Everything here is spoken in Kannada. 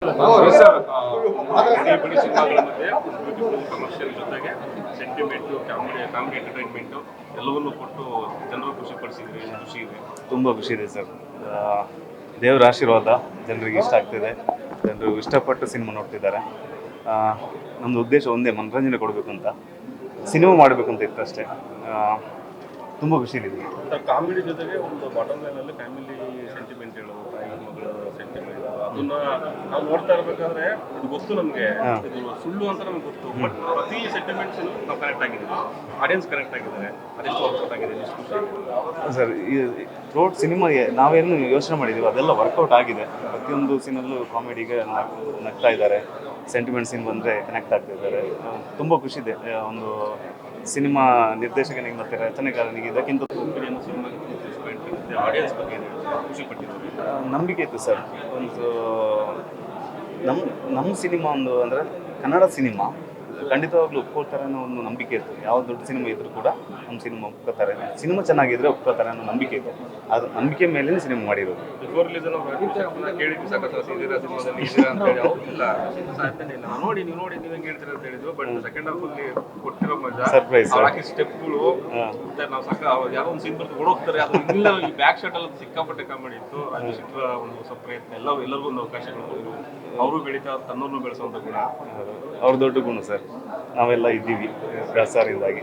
ಸರ್ ಬಿಡಿ ಸಿನಿಮಾಗಳ ಮಧ್ಯೆ ಬ್ಯೂಟಿಫುಲ್ ಕಮರ್ಷಿಯಲ್ ಜೊತೆಗೆ ಸೆಂಟಿಮೆಂಟು ಫ್ಯಾಮಿಲಿ ಎಂಟರ್ಟೈನ್ಮೆಂಟು ಎಲ್ಲವನ್ನೂ ಕೊಟ್ಟು ಜನರು ಖುಷಿಪಡಿಸಿದ್ರಿ. ಖುಷಿ ಇದೆ, ತುಂಬ ಖುಷಿ ಇದೆ ಸರ್. ದೇವರ ಆಶೀರ್ವಾದ ಜನರಿಗೆ ಇಷ್ಟ ಆಗ್ತಿದೆ, ಜನರು ಇಷ್ಟಪಟ್ಟು ಸಿನಿಮಾ ನೋಡ್ತಿದ್ದಾರೆ. ನಮ್ಮದು ಉದ್ದೇಶ ಒಂದೇ, ಮನರಂಜನೆ ಕೊಡಬೇಕು ಅಂತ, ಸಿನಿಮಾ ಮಾಡಬೇಕು ಅಂತ ಇತ್ತು ಅಷ್ಟೇ. ತುಂಬ ಖುಷಿ ಇದೆ. ಕಾಮಿಡಿ ಜೊತೆಗೆ ಒಂದು ಬಾಟಮ್ ಲೈನಲ್ಲಿ ಫ್ಯಾಮಿಲಿ ಸೆಂಟಿಮೆಂಟ್ ಹೇಳೋದು, ತಾಯಿ ಮಗಳ ಸೆಂಟಿಮೆಂಟ್, ಅದನ್ನ ನಾವು ನೋಡ್ತಾ ಇರಬೇಕಾದ್ರೆ ಇದು ಗೊತ್ತು ನಮಗೆ, ಇದು ಸುಳ್ಳು ಅಂತ ನಮ್ಗೆ ಗೊತ್ತು. ಬಟ್ ಪ್ರತಿ ಸೆಂಟಿಮೆಂಟ್ಸ್ ನಾವು ಕನೆಕ್ಟ್ ಆಗಿದ್ದೀವಿ, ಆಡಿಯನ್ಸ್ ಕನೆಕ್ಟ್ ಆಗಿದ್ದಾರೆ, ಅದೆಷ್ಟು ವರ್ಕೌಟ್ ಆಗಿದೆ, ಎಷ್ಟು ಖುಷಿ ಆಗಿದೆ ಸರ್. ಈ ರೋಡ್ ಸಿನಿಮಾ ನಾವೇನು ಯೋಚನೆ ಮಾಡಿದ್ದೀವಿ ಅದೆಲ್ಲ ವರ್ಕೌಟ್ ಆಗಿದೆ. ಪ್ರತಿಯೊಂದು ಸೀನಲ್ಲೂ ಕಾಮಿಡಿಗೆ ನಗ್ತಾ ಇದ್ದಾರೆ, ಸೆಂಟಿಮೆಂಟ್ ಸೀನ್ ಬಂದರೆ ಕನೆಕ್ಟ್ ಆಗ್ತಾ ಇದ್ದಾರೆ. ತುಂಬ ಖುಷಿ ಇದೆ. ಒಂದು ಸಿನಿಮಾ ನಿರ್ದೇಶಕನಿಗೆ ಮತ್ತು ರಚನೆಕಾರನಿಗೆ ಇದಕ್ಕಿಂತ ಸಿನಿಮಾಗೆ ಆಡಿಯನ್ಸ್ ಬಗ್ಗೆ ಖುಷಿ ಪಟ್ಟಿದ್ದಾರೆ, ನಂಬಿಕೆ ಇತ್ತು ಸರ್. ಒಂದು ನಮ್ಮ ಸಿನಿಮಾ ಒಂದು ಅಂದರೆ ಕನ್ನಡ ಸಿನಿಮಾ ಖಂಡಿತವಾಗ್ಲೂ ಒಪ್ಕೋತಾರೆ ಅನ್ನೋ ಒಂದು ನಂಬಿಕೆ ಇತ್ತು. ಯಾವ ದೊಡ್ಡ ಸಿನಿಮಾ ಇದ್ರೂ ಕೂಡ ನಮ್ಮ ಸಿನಿಮಾ ಒಪ್ಕೋತಾರೆ, ಸಿನಿಮಾ ಚೆನ್ನಾಗಿದ್ರೆ ಒಪ್ಕೋತಾರೆ ಅನ್ನೋ ನಂಬಿಕೆ ಇತ್ತು. ಅದು ನಂಬಿಕೆ ಮೇಲೆ ಸಿನಿಮಾ ಮಾಡಿರೋದು. ಬಿಫೋರ್ ರಿಲೀಸ್ ಕೇಳಿದ್ವಿ, ಸಾಕಷ್ಟು ಸಿನಿಮಾದಲ್ಲಿ ಇದ್ದೀರಾ ಅಂತ ಹೇಳಿ. ಅವ್ರಿಲ್ಲ ನೋಡಿ ನೀವು ನೋಡಿ ನೀವು ಹೆಂಗೆ ಹೇಳ್ತೀರಾ ಅಂತ ಹೇಳಿದ್ವಿ. ಬಟ್ ಸೆಕೆಂಡ್ ಹಾಫ್ ಅಲ್ಲಿ ಕೊಟ್ಟಿರೋ ಮಜಾ, ಸರ್ಪ್ರೈಸ್, ಹಾಕಿ ಸ್ಟೆಪ್ಗಳು, ನಾವು ಯಾರೋ ಒಂದು ಸೀನ್ ಬರ್ತು ಓಡೋಗ್ತಾರೆ, ಅದು ಇಲ್ಲ ಈ ಬ್ಯಾಕ್ ಶಾಟ್ ಅಲ್ಲಿ ಸಿಕ್ಕಾಪಟ್ಟೆ ಕಾಮಿಡಿ ಇತ್ತು. ಅದು ಚಿತ್ರ ಒಂದು ಹೊಸ ಪ್ರಯತ್ನ, ಎಲ್ಲರಿಗೂ ಒಂದು ಅವಕಾಶಗಳು ಕೊಟ್ಟು ಅವರು ಬೆಳೀತಾ ತನ್ನೂರನ್ನು ಬೆಳೆಸುವಂತ ಗುಣ ಅವ್ರ ದೊಡ್ಡ ಗುಣ ಸರ್. ನಾವೆಲ್ಲ ಇದ್ದೀವಿ ಸರಿಂದಾಗಿ.